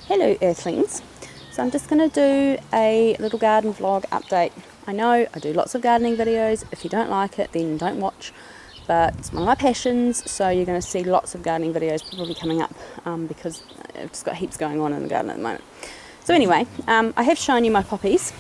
Hello Earthlings. So I'm just going to do a little garden vlog update. I know I do lots of gardening videos. If you don't like it, then don't watch, but it's one of my passions, so you're going to see lots of gardening videos probably coming up because I've just got heaps going on in the garden at the moment. So anyway, I have shown you my poppies,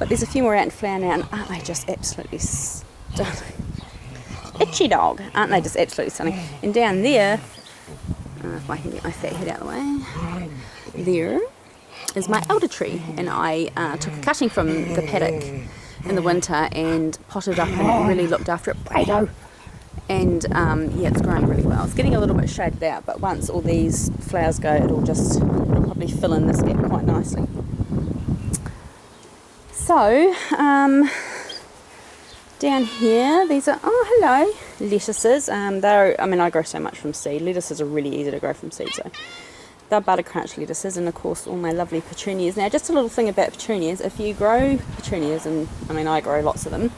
but there's a few more out in flower now, and aren't they just absolutely stunning? Itchy dog, aren't they just absolutely stunning? And down there, if I can get my fat head out of the way, there is my elder tree, and I took a cutting from the paddock in the winter and potted up and really looked after it. Brado! And yeah, it's growing really well. It's getting a little bit shaded out, but once all these flowers go, it'll probably fill in this gap quite nicely. So down here, these are, oh hello, lettuces. I grow so much from seed. Lettuces are really easy to grow from seed, so they're buttercrunch lettuces, and of course all my lovely petunias. Now, just a little thing about petunias: if you grow petunias, and I grow lots of them,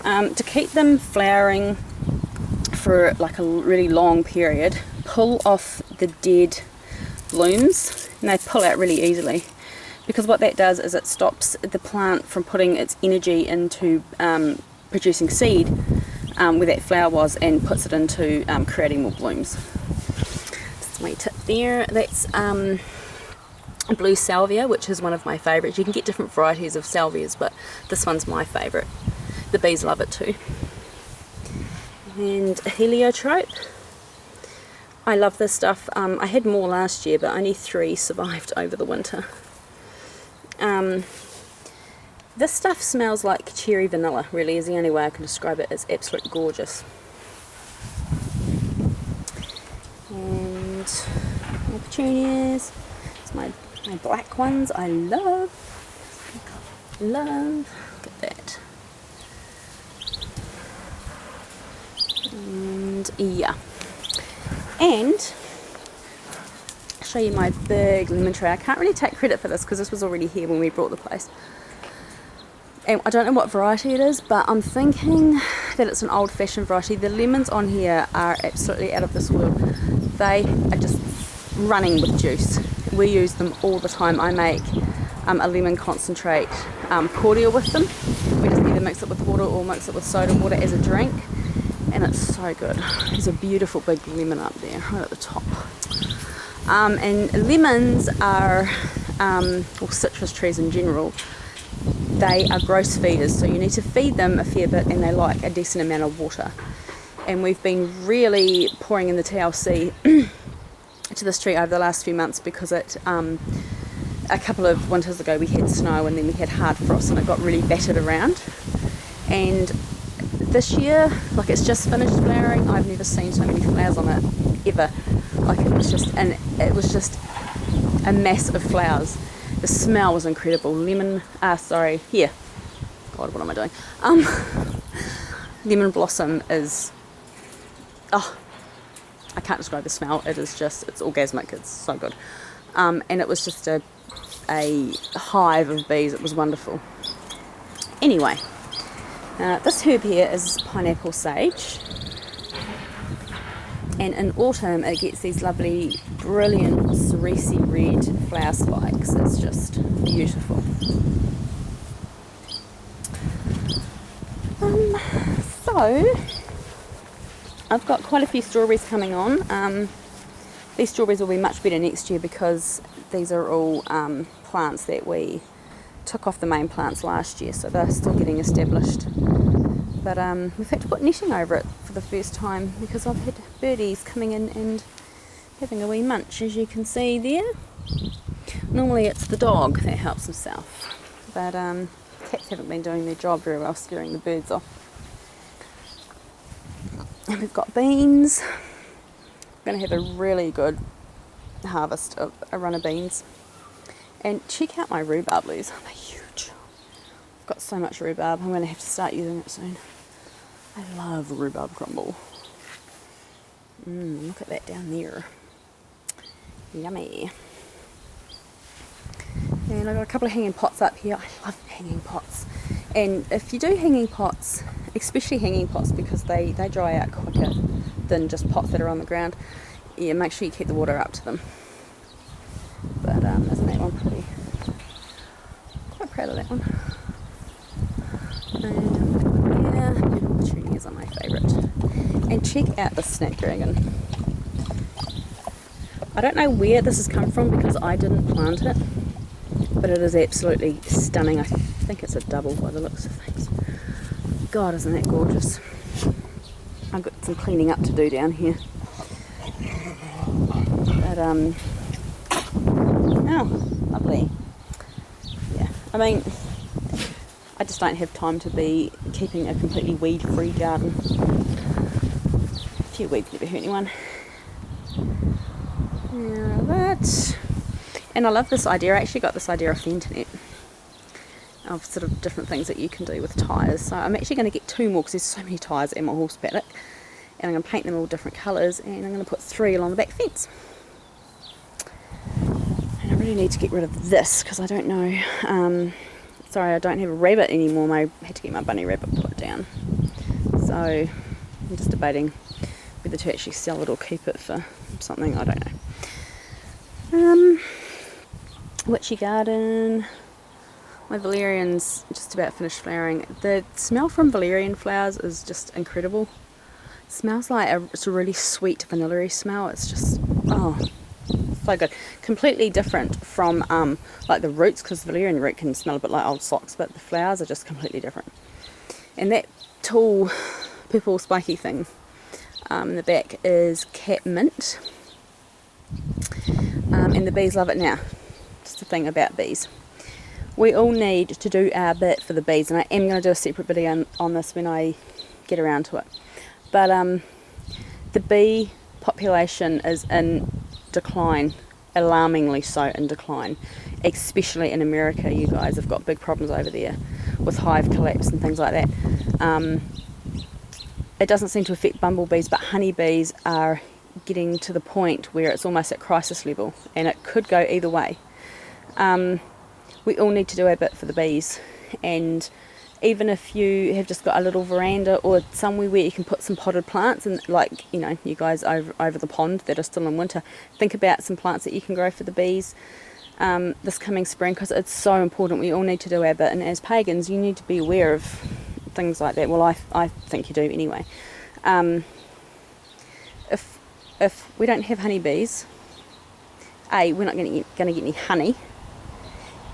to keep them flowering for like a really long period, pull off the dead blooms, and they pull out really easily. Because what that does is it stops the plant from putting its energy into producing seed where that flower was, and puts it into creating more blooms. That's my tip there. That's blue salvia, which is one of my favourites. You can get different varieties of salvias, but this one's my favourite. The bees love it too. And heliotrope. I love this stuff. I had more last year, but only 3 survived over the winter. This stuff smells like cherry vanilla, really is the only way I can describe it. It's absolutely gorgeous. And my petunias, it's my black ones I love. Look at that. And yeah. And I'll show you my big lemon tree. I can't really take credit for this because this was already here when we bought the place. And I don't know what variety it is, but I'm thinking that it's an old-fashioned variety. The lemons on here are absolutely out of this world. They are just running with juice. We use them all the time. I make a lemon concentrate cordial with them. We just either mix it with water or mix it with soda water as a drink, and it's so good. There's a beautiful big lemon up there, right at the top. And lemons are, or citrus trees in general, they are gross feeders, so you need to feed them a fair bit, and they like a decent amount of water. And we've been really pouring in the TLC to this tree over the last few months because it, a couple of winters ago we had snow, and then we had hard frost, and it got really battered around. And this year, like, it's just finished flowering. I've never seen so many flowers on it ever. Like, it was just a mass of flowers. The smell was incredible. God, what am I doing? Lemon blossom is, I can't describe the smell. It's orgasmic. It's so good. And it was just a hive of bees. It was wonderful. Anyway, this herb here is pineapple sage. And in autumn it gets these lovely, brilliant, cerise red flower spikes. It's just beautiful. So I've got quite a few strawberries coming on. These strawberries will be much better next year because these are all plants that we took off the main plants last year, so they're still getting established. But we've had to put netting over it for the first time because I've had birdies coming in and having a wee munch, as you can see there. Normally it's the dog that helps himself, but cats haven't been doing their job very well scaring the birds off. And we've got beans. We're going to have a really good harvest of a run of beans. And check out my rhubarb leaves. They're huge. I've got so much rhubarb. I'm going to have to start using it soon. I love rhubarb crumble. Look at that down there. Yummy. And I've got a couple of hanging pots up here. I love hanging pots. And if you do hanging pots, especially hanging pots, because they dry out quicker than just pots that are on the ground, yeah, make sure you keep the water up to them. of that one. And yeah, purple petunias are my favourite. And check out the snapdragon. I don't know where this has come from because I didn't plant it, but it is absolutely stunning. I think it's a double by the looks of things. God, isn't that gorgeous? I've got some cleaning up to do down here. But, oh, lovely. Yeah, I mean, I just don't have time to be keeping a completely weed-free garden. A few weeds never hurt anyone. Yeah, that. And I love this idea. I actually got this idea off the internet of sort of different things that you can do with tyres. So I'm actually going to get 2 more because there's so many tyres in my horse paddock. And I'm going to paint them all different colours, and I'm going to put 3 along the back fence. And I really need to get rid of this because I don't know. Sorry, I don't have a rabbit anymore. I had to get my bunny rabbit put down. So I'm just debating whether to actually sell it or keep it for something. I don't know. Witchy garden. My valerian's just about finished flowering. The smell from valerian flowers is just incredible. It smells like it's a really sweet vanilla-y smell. It's just, oh, so good. Completely different from like the roots, because valerian root can smell a bit like old socks, but the flowers are just completely different. And that tall purple spiky thing in the back is catmint. And the bees love it now. Just the thing about bees. We all need to do our bit for the bees, and I am going to do a separate video on this when I get around to it. But the bee population is in decline, alarmingly so in decline, especially in America. You guys have got big problems over there with hive collapse and things like that. It doesn't seem to affect bumblebees, but honeybees are getting to the point where it's almost at crisis level, and it could go either way. We all need to do our bit for the bees, and even if you have just got a little veranda or somewhere where you can put some potted plants, and like, you know, you guys over the pond that are still in winter, think about some plants that you can grow for the bees this coming spring, because it's so important. We all need to do our bit, and as pagans you need to be aware of things like that. Well, I think you do anyway. If we don't have honeybees, we're not going to get any honey,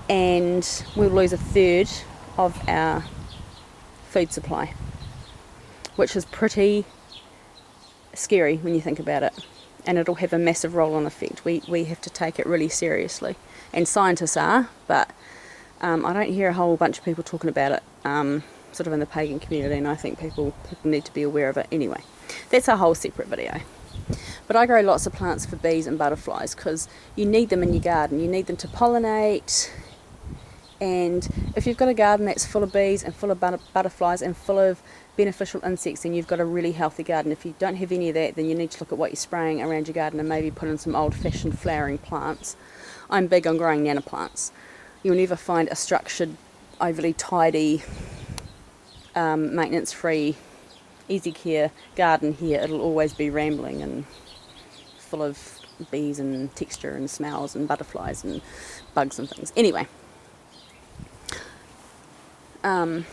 and we'll lose 1/3 of our food supply, which is pretty scary when you think about it, and it'll have a massive roll-on effect. We have to take it really seriously, and scientists are, but I don't hear a whole bunch of people talking about it sort of in the pagan community, and I think people need to be aware of it anyway. That's a whole separate video. But I grow lots of plants for bees and butterflies because you need them in your garden. You need them to pollinate, and if you've got a garden that's full of bees and full of butterflies and full of beneficial insects, then you've got a really healthy garden. If you don't have any of that, then you need to look at what you're spraying around your garden and maybe put in some old-fashioned flowering plants. I'm big on growing nanoplants. You'll never find a structured, overly tidy, maintenance-free, easy care garden here. It'll always be rambling and full of bees and texture and smells and butterflies and bugs and things. Anyway, so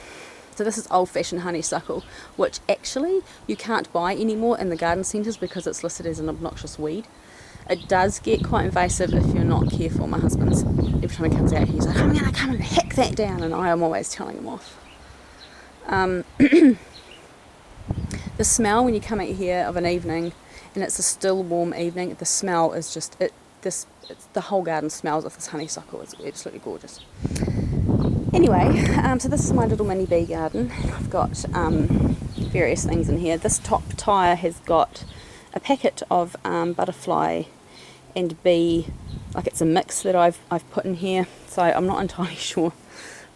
this is old-fashioned honeysuckle, which actually you can't buy anymore in the garden centres because it's listed as an obnoxious weed. It does get quite invasive if you're not careful. My husband's, every time he comes out, he's like, I'm going to come and hack that down, and I am always telling him off. The smell when you come out here of an evening, and it's a still warm evening, the smell is just, the whole garden smells of this honeysuckle. It's absolutely gorgeous. Anyway, so this is my little mini bee garden. I've got various things in here. This top tire has got a packet of butterfly and bee, like it's a mix that I've put in here, so I'm not entirely sure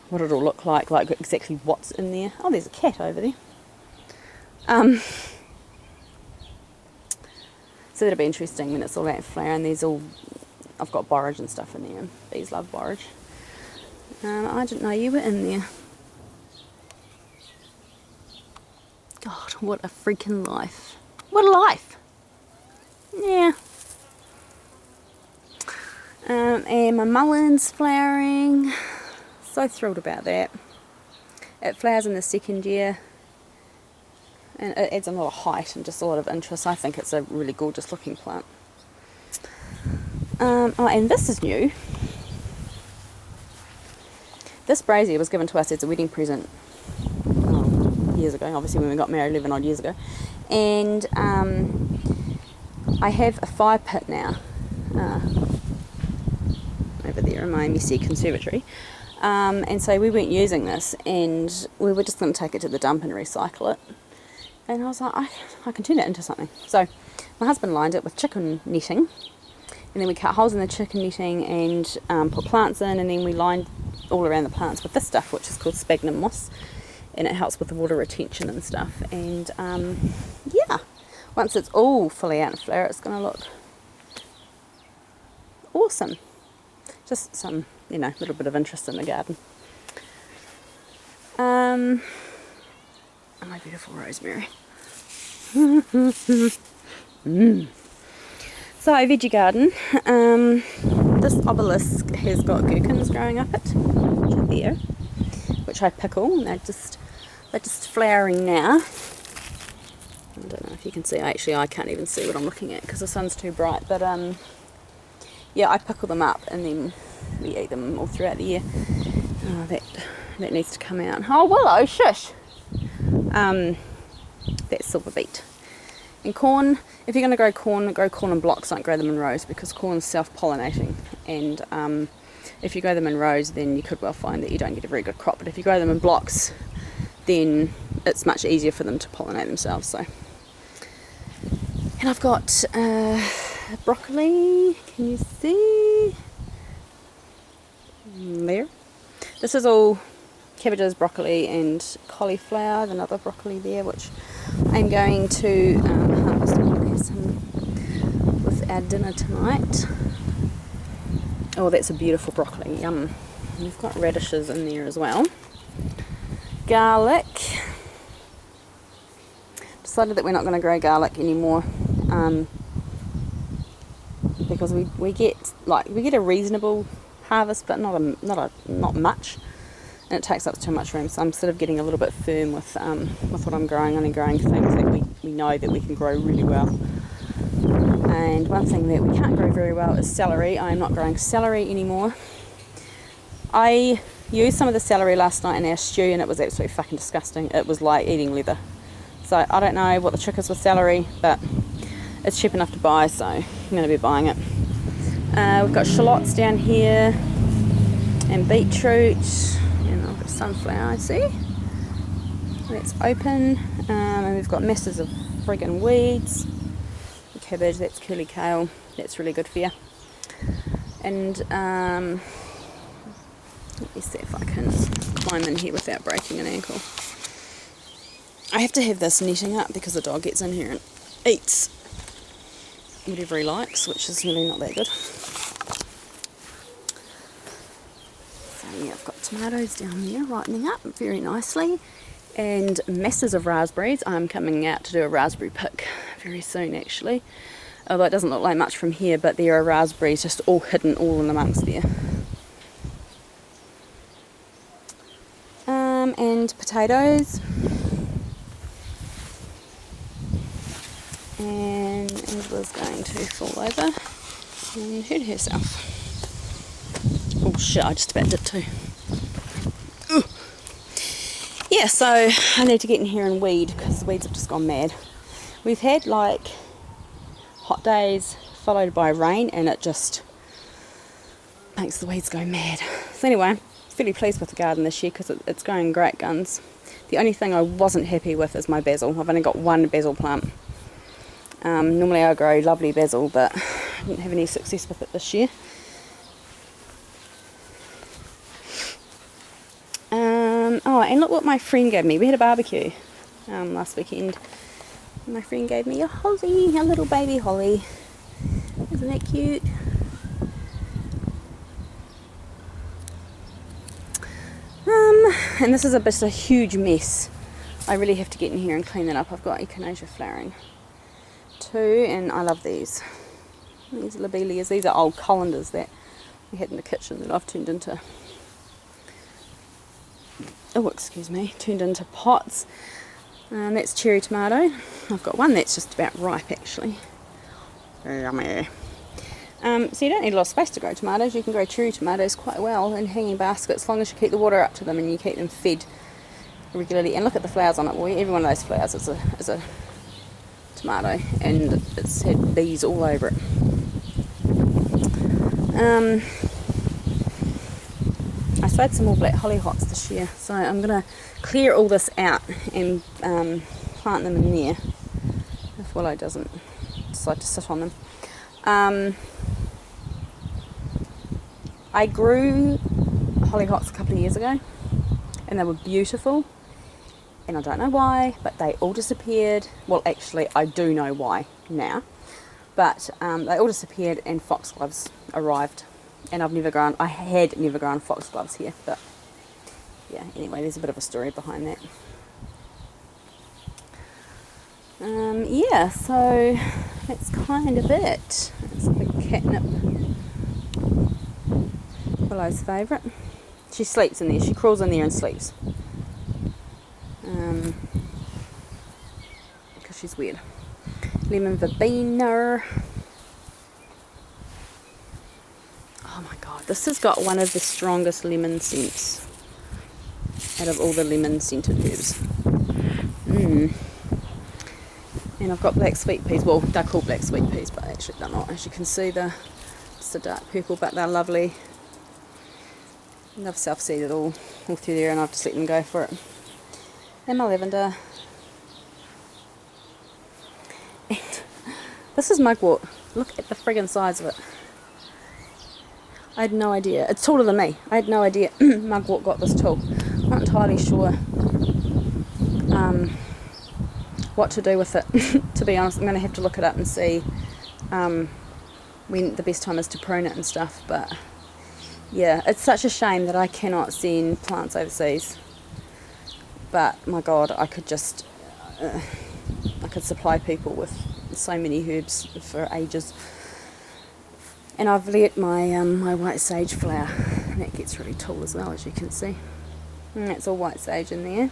what it'll look like exactly what's in there. Oh, there's a cat over there. So that'll be interesting when it's all that flower, and I've got borage and stuff in there, and bees love borage. I didn't know you were in there. God, what a freaking life. What a life! Yeah. And my mulleins flowering. So So thrilled about that. It flowers in the second year, and it adds a lot of height and just a lot of interest. I think it's a really gorgeous looking plant. Oh, and this is new. This brazier was given to us as a wedding present years ago, obviously when we got married 11 odd years ago. And I have a fire pit now over there in my messy conservatory. And so we weren't using this, and we were just going to take it to the dump and recycle it. And I was like, I can turn it into something. So my husband lined it with chicken netting, and then we cut holes in the chicken netting and put plants in, and then we lined all around the plants with this stuff, which is called sphagnum moss, and it helps with the water retention and stuff. And yeah, once it's all fully out and flower, it's going to look awesome. Just some, little bit of interest in the garden. My beautiful rosemary. So, veggie garden. This obelisk has got gherkins growing up it, which are there, which I pickle, and they're just flowering now. I don't know if you can see. I can't even see what I'm looking at because the sun's too bright. But yeah, I pickle them up and then we eat them all throughout the year. Oh, that needs to come out. Oh, willow, shush. That's silver beet. And corn, if you're going to grow corn in blocks, don't grow them in rows, because corn's self-pollinating, and if you grow them in rows, then you could well find that you don't get a very good crop. But if you grow them in blocks, then it's much easier for them to pollinate themselves. So, and I've got broccoli. Can you see? There. This is all cabbages, broccoli, and cauliflower. Another broccoli there, which I'm going to harvest and have some with our dinner tonight. Oh, that's a beautiful broccoli. Yum. And we've got radishes in there as well. Garlic. Decided that we're not going to grow garlic anymore, because we get a reasonable harvest, but not much, and it takes up too much room. So I'm sort of getting a little bit firm with what I'm growing, only growing things that we know that we can grow really well. And one thing that we can't grow very well is celery. I'm not growing celery anymore. I used some of the celery last night in our stew, and it was absolutely fucking disgusting. It was like eating leather. So I don't know what the trick is with celery, but it's cheap enough to buy, so I'm going to be buying it. We've got shallots down here, and beetroot, and I've got sunflower, see? That's open, and we've got masses of friggin' weeds. The cabbage, that's curly kale, that's really good for you. And let me see if I can climb in here without breaking an ankle. I have to have this netting up because the dog gets in here and eats whatever he likes, which is really not that good. So yeah, I've got tomatoes down there ripening up very nicely, and masses of raspberries. I'm coming out to do a raspberry pick very soon, actually. Although it doesn't look like much from here, but there are raspberries just all hidden all in amongst there. And potatoes. And Angela's going to fall over and hurt herself. Oh shit, I just about did too. Ooh. Yeah, so I need to get in here and weed because the weeds have just gone mad. We've had like hot days followed by rain, and it just makes the weeds go mad. So anyway, I'm fairly pleased with the garden this year because it's going great guns. The only thing I wasn't happy with is my basil. I've only got one basil plant. Normally I grow lovely basil, but I didn't have any success with it this year. Oh, and look what my friend gave me. We had a barbecue last weekend. My friend gave me a holly, a little baby holly. Isn't that cute? And this is a huge mess. I really have to get in here and clean it up. I've got echinacea flowering too, and I love these. These lobelias. These are old colanders that we had in the kitchen that I've turned into oh excuse me, turned into pots. That's cherry tomato. I've got one that's just about ripe actually. Yummy. So you don't need a lot of space to grow tomatoes. You can grow cherry tomatoes quite well in hanging baskets, as long as you keep the water up to them and you keep them fed regularly. And look at the flowers on it, boy. Every one of those flowers is a tomato, and it's had bees all over it. I sowed some more black hollyhocks this year, so I'm going to clear all this out and plant them in there if Willow doesn't decide to sit on them. I grew hollyhocks a couple of years ago and they were beautiful, and I don't know why, but they all disappeared. Well, actually I do know why now, but they all disappeared and foxgloves arrived, and I had never grown foxgloves here, but yeah, anyway, there's a bit of a story behind that. Yeah, so that's kind of it. It's a big catnip. Willow's favourite. She sleeps in there. She crawls in there and sleeps. Because she's weird. Lemon verbena. Oh my god, this has got one of the strongest lemon scents out of all the lemon scented herbs. And I've got black sweet peas. Well, they're called black sweet peas, but actually they're not. As you can see, they're just a dark purple, but they're lovely. And I've self-seeded all through there, and I've just let them go for it. And my lavender. And this is mugwort. Look at the friggin' size of it. I had no idea. It's taller than me. I had no idea mugwort got this tall. I'm not entirely sure what to do with it. To be honest, I'm going to have to look it up and see when the best time is to prune it and stuff. But yeah, it's such a shame that I cannot send plants overseas. But my god, I could just I could supply people with so many herbs for ages. And I've let my my white sage flower, and that gets really tall as well, as you can see. And that's all white sage in there.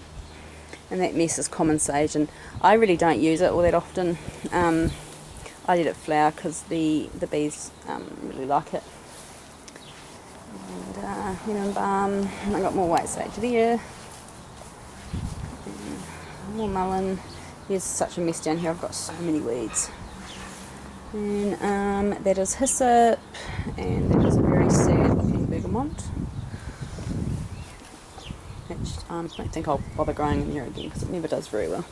And that mess is common sage, and I really don't use it all that often. I let it flower because the bees really like it. And lemon balm, and I got more white sage there. And more mullein. There's such a mess down here, I've got so many weeds. And that is hyssop, and that is a very sad looking bergamot, which I don't think I'll bother growing in here again because it never does very well.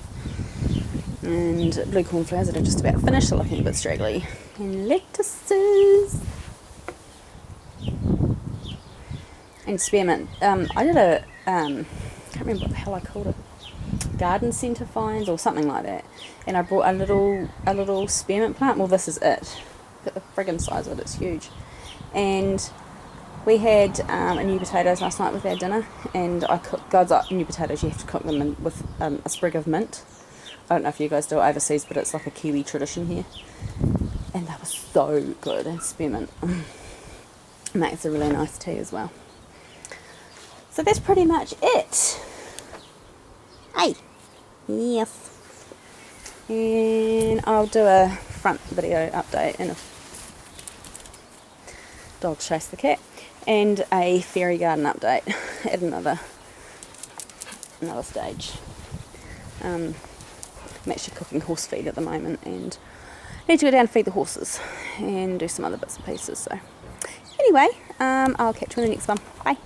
And blue cornflowers that are just about finished, they're looking a bit straggly. And lettuces. And spearmint. I did a, can't remember what the hell I called it, garden centre finds or something like that. And I brought a little spearmint plant. Well, this is it. Look at the friggin' size of it, it's huge. And we had a new potatoes last night with our dinner, and I cooked, God's up new potatoes, you have to cook them with a sprig of mint. I don't know if you guys do it overseas, but it's like a Kiwi tradition here. And that was so good, and spearmint makes a really nice tea as well. So that's pretty much it. Hey! Yes. And I'll do a front video update and a dog chase the cat, and a fairy garden update at another stage. I'm actually cooking horse feed at the moment, and I need to go down and feed the horses and do some other bits and pieces. So anyway, I'll catch you in the next one. Bye.